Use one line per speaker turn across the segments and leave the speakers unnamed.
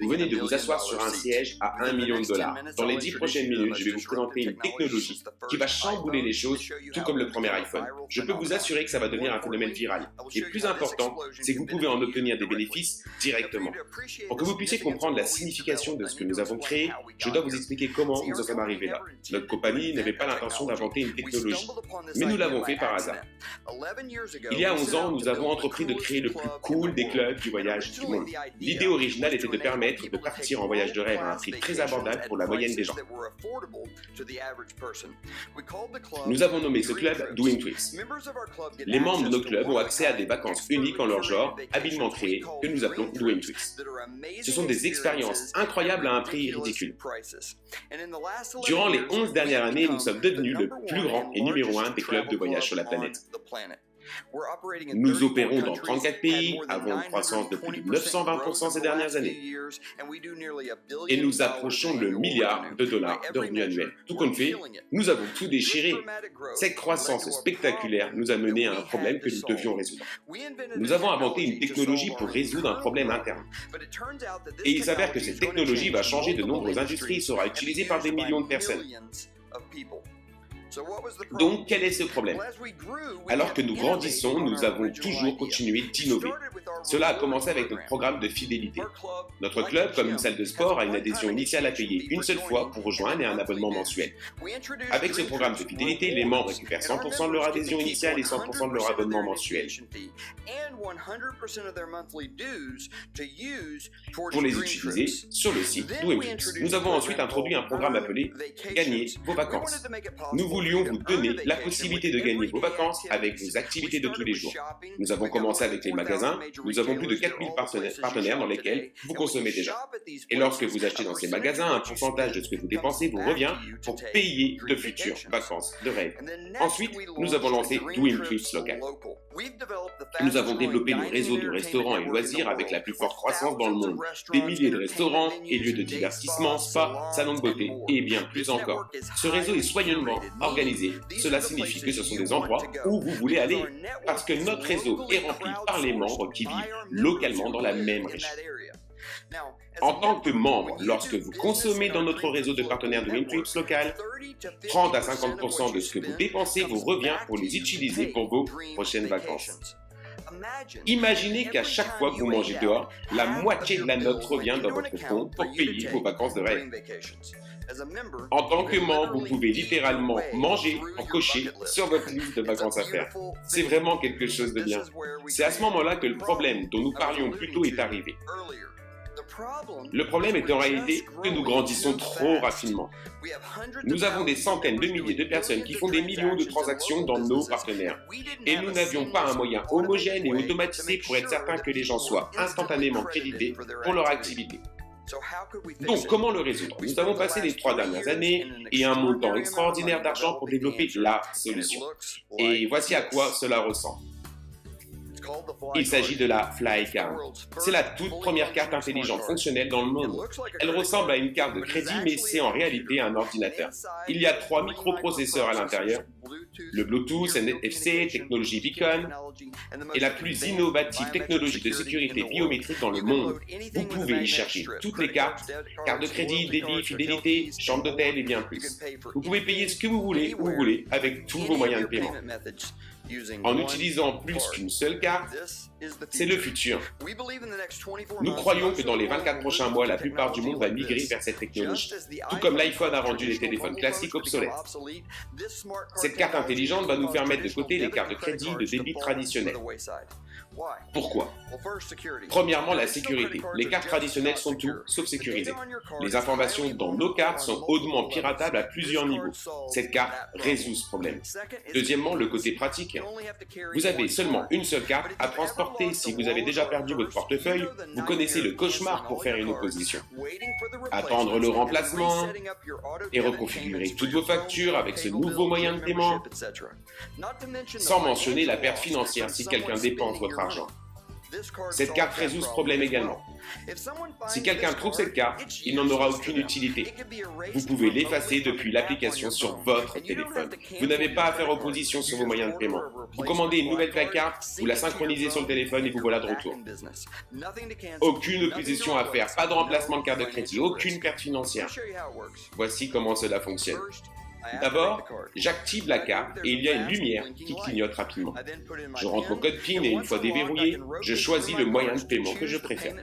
Vous venez de vous asseoir sur un siège à 1 million de dollars. Dans les 10 prochaines minutes, je vais vous présenter une technologie qui va chambouler les choses, tout comme le premier iPhone. Je peux vous assurer que ça va devenir un phénomène viral. Et plus important, c'est que vous pouvez en obtenir des bénéfices directement. Pour que vous puissiez comprendre la signification de ce que nous avons créé, je dois vous expliquer comment nous en sommes arrivés là. Notre compagnie n'avait pas l'intention d'inventer une technologie, mais nous l'avons fait par hasard. Il y a 11 ans, nous avons entrepris de créer le plus cool des clubs du voyage du monde. L'idée originale était de permettre de partir en voyage de rêve à un prix très abordable pour la moyenne des gens. Nous avons nommé ce club Doing Trips. Les membres de nos clubs ont accès à des vacances uniques en leur genre, habilement créées, que nous appelons Doing Trips. Ce sont des expériences incroyables à un prix ridicule. Durant les 11 dernières années, nous sommes devenus le plus grand et numéro 1 des clubs de voyage sur la planète. Nous opérons dans 34 pays, avons une croissance de plus de 920% ces dernières années. Et nous approchons le milliard de dollars de revenus annuels. Tout compte fait, nous avons tout déchiré. Cette croissance spectaculaire nous a mené à un problème que nous devions résoudre. Nous avons inventé une technologie pour résoudre un problème interne. Et il s'avère que cette technologie va changer de nombreuses industries et sera utilisée par des millions de personnes. Donc, quel est ce problème? Alors que nous grandissons, nous avons toujours continué d'innover. Cela a commencé avec notre programme de fidélité. Notre club, comme une salle de sport, a une adhésion initiale à payer une seule fois pour rejoindre et un abonnement mensuel. Avec ce programme de fidélité, les membres récupèrent 100% de leur adhésion initiale et 100% de leur abonnement mensuel pour les utiliser sur le site Doing Trips. Nous avons ensuite introduit un programme appelé « Gagner vos vacances ». Nous voulions vous donner la possibilité de gagner vos vacances avec vos activités de tous les jours. Nous avons commencé avec les magasins. Nous avons plus de 4000 partenaires dans lesquels vous consommez déjà. Et lorsque vous achetez dans ces magasins, un pourcentage de ce que vous dépensez vous revient pour payer de futures vacances de rêve. Ensuite, nous avons lancé Doing Trips Local. Nous avons développé le réseau de restaurants et loisirs avec la plus forte croissance dans le monde. Des milliers de restaurants et lieux de divertissement, spas, salons de beauté et bien plus encore. Ce réseau est soigneusement organisé. Cela signifie que ce sont des endroits où vous voulez aller parce que notre réseau est rempli par les membres qui vivent localement dans la même région. En tant que membre, lorsque vous consommez dans notre réseau de partenaires de Doing Trips local, 30 à 50% de ce que vous dépensez vous revient pour les utiliser pour vos prochaines vacances. Imaginez qu'à chaque fois que vous mangez dehors, la moitié de la note revient dans votre compte pour payer vos vacances de rêve. En tant que membre, vous pouvez littéralement manger en cocher sur votre liste de vacances à faire. C'est vraiment quelque chose de bien. C'est à ce moment-là que le problème dont nous parlions plus tôt est arrivé. Le problème est en réalité que nous grandissons trop rapidement. Nous avons des centaines de milliers de personnes qui font des millions de transactions dans nos partenaires. Et nous n'avions pas un moyen homogène et automatisé pour être certain que les gens soient instantanément crédités pour leur activité. Donc, comment le résoudre? Nous avons passé les 3 dernières années et un montant extraordinaire d'argent pour développer la solution. Et voici à quoi cela ressemble. Il s'agit de la Flycard. C'est la toute première carte intelligente fonctionnelle dans le monde. Elle ressemble à une carte de crédit, mais c'est en réalité un ordinateur. Il y a 3 microprocesseurs à l'intérieur, le Bluetooth, NFC, technologie Beacon, et la plus innovative technologie de sécurité biométrique dans le monde. Vous pouvez y chercher toutes les cartes, cartes de crédit, débit, fidélité, chambre d'hôtel et bien plus. Vous pouvez payer ce que vous voulez, où vous voulez, avec tous vos moyens de paiement. En utilisant plus qu'une seule carte, c'est le futur. Nous croyons que dans les 24 prochains mois, la plupart du monde va migrer vers cette technologie. Tout comme l'iPhone a rendu les téléphones classiques obsolètes. Cette carte intelligente va nous faire mettre de côté les cartes de crédit de débit traditionnelles. Pourquoi? Premièrement, la sécurité. Les cartes traditionnelles sont tout sauf sécurisées. Les informations dans nos cartes sont hautement piratables à plusieurs niveaux. Cette carte résout ce problème. Deuxièmement, le côté pratique. Vous avez seulement une seule carte à transporter. Si vous avez déjà perdu votre portefeuille, vous connaissez le cauchemar pour faire une opposition. Attendre le remplacement et reconfigurer toutes vos factures avec ce nouveau moyen de paiement, sans mentionner la perte financière si quelqu'un dépense votre argent. Cette carte résout ce problème également. Si quelqu'un trouve cette carte, il n'en aura aucune utilité. Vous pouvez l'effacer depuis l'application sur votre téléphone. Vous n'avez pas à faire opposition sur vos moyens de paiement. Vous commandez une nouvelle carte, vous la synchronisez sur le téléphone et vous voilà de retour. Aucune opposition à faire, pas de remplacement de carte de crédit, aucune perte financière. Voici comment cela fonctionne. D'abord, j'active la carte et il y a une lumière qui clignote rapidement. Je rentre mon code PIN et une fois déverrouillé, je choisis le moyen de paiement que je préfère.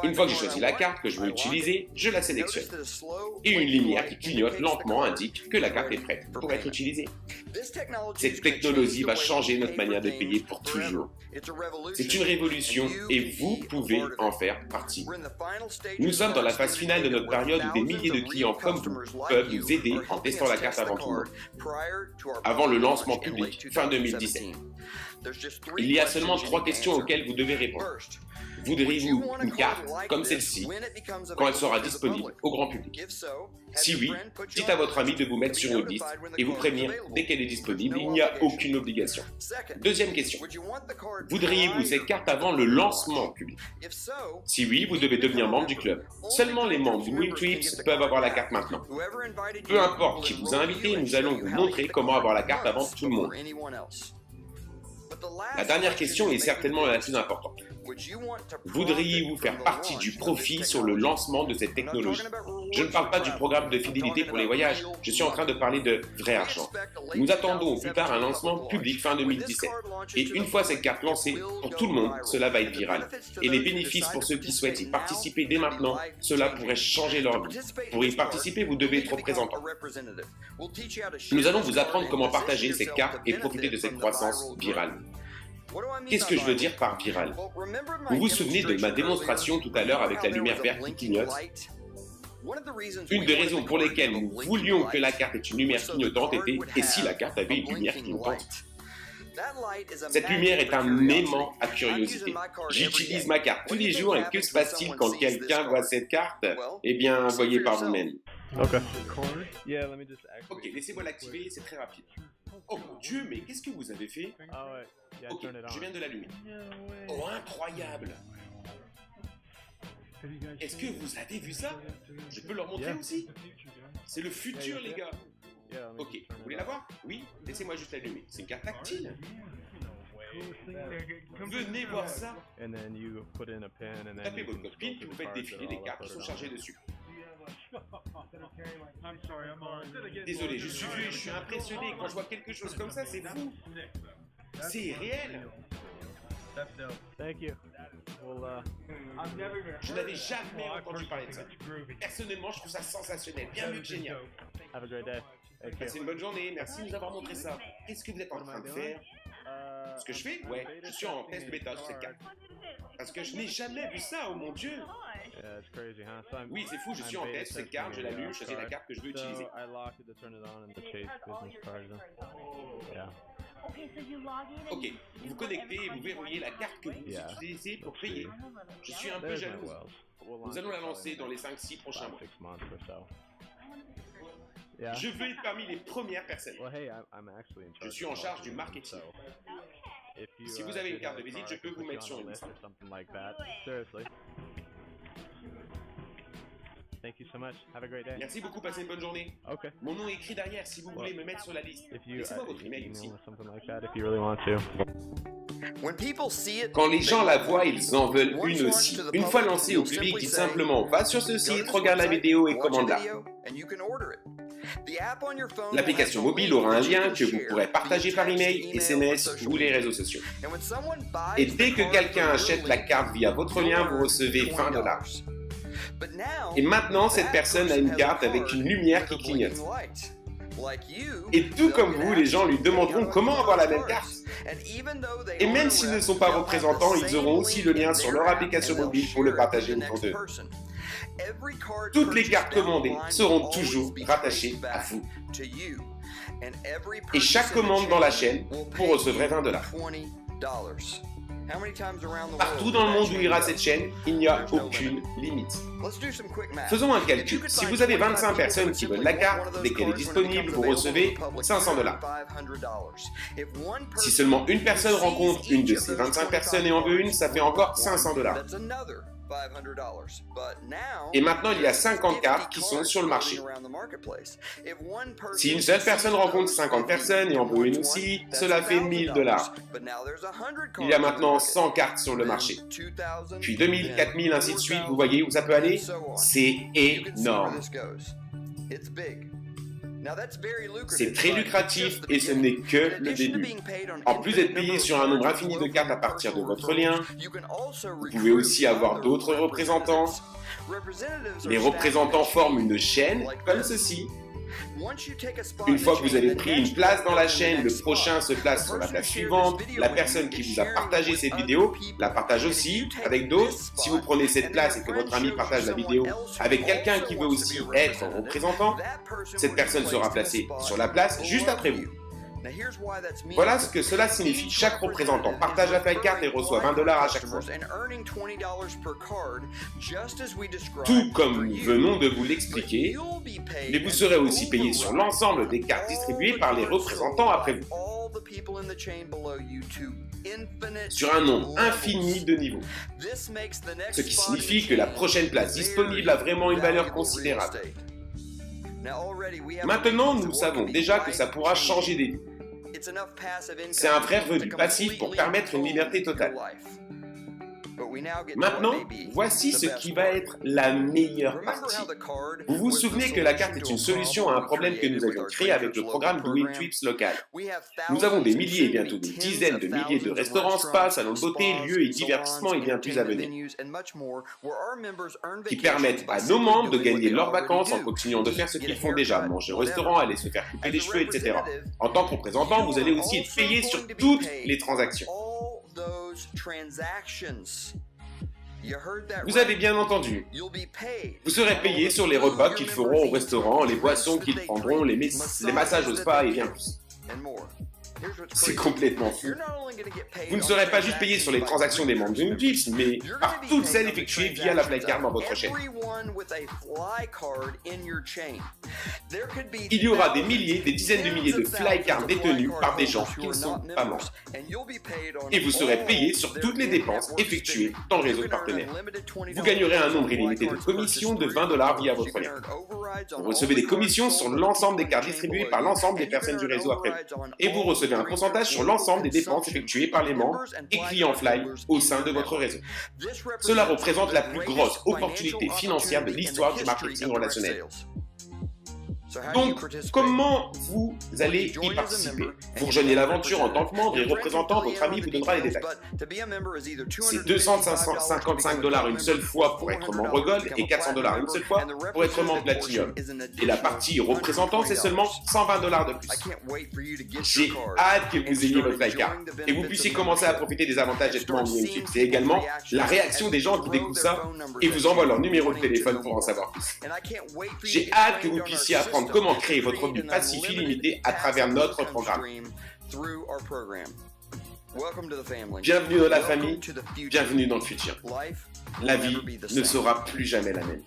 Une fois que j'ai choisi la carte que je veux utiliser, je la sélectionne. Et une lumière qui clignote lentement indique que la carte est prête pour être utilisée. Cette technologie va changer notre manière de payer pour toujours. C'est une révolution et vous pouvez en faire partie. Nous sommes dans la phase finale de notre période où des milliers de clients comme vous peuvent nous aider en testant la carte avant tout le monde, avant le lancement public fin 2017. Il y a seulement 3 questions auxquelles vous devez répondre. Voudriez-vous une carte comme celle-ci quand elle sera disponible au grand public? Si oui, dites à votre ami de vous mettre sur une liste et vous prévenir dès qu'elle est disponible, il n'y a aucune obligation. Deuxième question. Voudriez-vous cette carte avant le lancement public? Si oui, vous devez devenir membre du club. Seulement les membres du WinTrips peuvent avoir la carte maintenant. Peu importe qui vous a invité, nous allons vous montrer comment avoir la carte avant tout le monde. La dernière question est certainement la plus importante. Voudriez-vous faire partie du profit sur le lancement de cette technologie? Je ne parle pas du programme de fidélité pour les voyages, je suis en train de parler de vrai argent. Nous attendons au plus tard un lancement public fin 2017. Et une fois cette carte lancée, pour tout le monde, cela va être viral. Et les bénéfices pour ceux qui souhaitent y participer dès maintenant, cela pourrait changer leur vie. Pour y participer, vous devez être représentant. Nous allons vous apprendre comment partager cette carte et profiter de cette croissance virale. Qu'est-ce que je veux dire par viral? Vous vous souvenez de ma démonstration tout à l'heure avec la lumière verte qui clignote? Une des raisons pour lesquelles nous voulions que la carte ait une lumière clignotante était « et si la carte avait une lumière clignotante ?» Cette lumière est un aimant à curiosité. J'utilise ma carte tous les jours et que se passe-t-il quand quelqu'un voit cette carte? Eh bien, voyez par vous-même. Ok, laissez-moi l'activer, c'est très rapide. Oh mon Dieu, mais qu'est-ce que vous avez fait? Ok, je viens de l'allumer. Oh, incroyable! Est-ce que vous avez vu ça? Je peux leur montrer aussi? C'est le futur, les gars! Ok, vous voulez la voir? Oui, laissez-moi juste l'allumer. C'est une carte tactile. Venez voir ça! Tapez votre code PIN et vous faites défiler les cartes qui sont chargées dessus. Désolé, je suis vieux et je suis impressionné. Quand je vois quelque chose comme ça, c'est fou. C'est réel. Je n'avais jamais entendu parler de ça. Personnellement, je trouve ça sensationnel, bien mieux que génial. Passez une bonne journée, merci de nous avoir montré ça. Qu'est-ce que vous êtes en train de faire? Ce que je fais? Ouais, je suis en test bêta sur cette carte. Parce que je n'ai jamais vu ça, oh mon Dieu! Oui, c'est fou, je suis en test, cette carte, je l'allume, je choisis la carte que je veux utiliser. Ok, vous vous connectez et vous verrouillez la carte que vous utilisez pour payer. Je suis un peu jalouse. Nous allons la lancer dans les 5-6 prochains mois. Je veux être parmi les premières personnes. Je suis en charge du marketing. Si vous avez une carte de visite, je peux vous mettre sur une liste. Merci beaucoup, passez une bonne journée. Mon nom est écrit derrière si vous voulez me mettre sur la liste. Laissez-moi votre email aussi. Quand les gens la voient, ils en veulent une aussi. Une fois lancée au public, dites simplement « Va sur ce site, regarde la vidéo et commande-la ». L'application mobile aura un lien que vous pourrez partager par email, SMS ou les réseaux sociaux. Et dès que quelqu'un achète la carte via votre lien, vous recevez $20. Et maintenant, cette personne a une carte avec une lumière qui clignote. Et tout comme vous, les gens lui demanderont comment avoir la même carte. Et même s'ils ne sont pas représentants, ils auront aussi le lien sur leur application mobile pour le partager autour d'eux. Toutes les cartes commandées seront toujours rattachées à vous. Et chaque commande dans la chaîne, vous recevrez $20. Partout dans le monde où ira cette chaîne, il n'y a aucune limite. Faisons un calcul. Si vous avez 25 personnes qui veulent la carte, dès qu'elle est disponible, vous recevez $500. Si seulement une personne rencontre une de ces 25 personnes et en veut une, ça fait encore $500. Et maintenant, il y a 50 cartes qui sont sur le marché. Si une seule personne rencontre 50 personnes et en veut une aussi, cela fait $1000. Il y a maintenant 100 cartes sur le marché. Puis 2000, 4000, ainsi de suite, vous voyez où ça peut aller? C'est énorme. C'est très lucratif et ce n'est que le début. En plus d'être payé sur un nombre infini de cartes à partir de votre lien, vous pouvez aussi avoir d'autres représentants. Les représentants forment une chaîne comme ceci. Une fois que vous avez pris une place dans la chaîne, le prochain se place sur la place suivante. La personne qui vous a partagé cette vidéo la partage aussi avec d'autres. Si vous prenez cette place et que votre ami partage la vidéo avec quelqu'un qui veut aussi être représentant, cette personne sera placée sur la place juste après vous. Voilà ce que cela signifie. Chaque représentant partage la carte et reçoit $20 à chaque fois. Tout comme nous venons de vous l'expliquer, mais vous serez aussi payé sur l'ensemble des cartes distribuées par les représentants après vous, sur un nombre infini de niveaux. Ce qui signifie que la prochaine place disponible a vraiment une valeur considérable. Maintenant, nous savons déjà que ça pourra changer des vies. C'est un vrai revenu passif pour permettre une liberté totale. Maintenant, voici ce qui va être la meilleure partie. Vous vous souvenez que la carte est une solution à un problème que nous avions créé avec le programme Doing Trips local. Nous avons des milliers et bientôt des dizaines de milliers de restaurants, spas, salons de beauté, lieux et divertissements et bien plus à venir, qui permettent à nos membres de gagner leurs vacances en continuant de faire ce qu'ils font déjà, manger au restaurant, aller se faire couper les cheveux, etc. En tant que représentant, vous allez aussi être payé sur toutes les transactions. Vous avez bien entendu. Vous serez payé sur les repas qu'ils feront au restaurant, les boissons qu'ils prendront, les massages au spa et bien plus. C'est complètement fou. Vous ne serez pas juste payé sur les transactions des membres de Newtips, mais par toutes celles effectuées via la Flycard dans votre chaîne. Il y aura des milliers, des dizaines de milliers de Flycards détenus par des gens qui ne sont pas membres. Et vous serez payé sur toutes les dépenses effectuées dans le réseau de partenaires. Vous gagnerez un nombre illimité de commissions de $20 via votre lien. Vous recevez des commissions sur l'ensemble des cartes distribuées par l'ensemble des personnes du réseau après vous. Et vous recevez un pourcentage sur l'ensemble des dépenses effectuées par les membres et clients Fly au sein de votre réseau. Cela représente la plus grosse opportunité financière de l'histoire du marketing relationnel. Donc, comment vous allez y participer? Vous rejoignez l'aventure en tant que membre et représentant, votre ami vous donnera les détails. C'est $255 une seule fois pour être membre Gold et $400 une seule fois pour être membre Platinum. Et la partie représentant, c'est seulement $120 de plus. J'ai hâte que vous ayez votre Flycard et vous puissiez commencer à profiter des avantages d'être membre YouTube. C'est également la réaction des gens qui découvrent ça et vous envoient leur numéro de téléphone pour en savoir plus. J'ai hâte que vous puissiez apprendre comment créer votre revenu passif illimité à travers notre programme. Bienvenue dans la famille, bienvenue dans le futur. La vie ne sera plus jamais la même.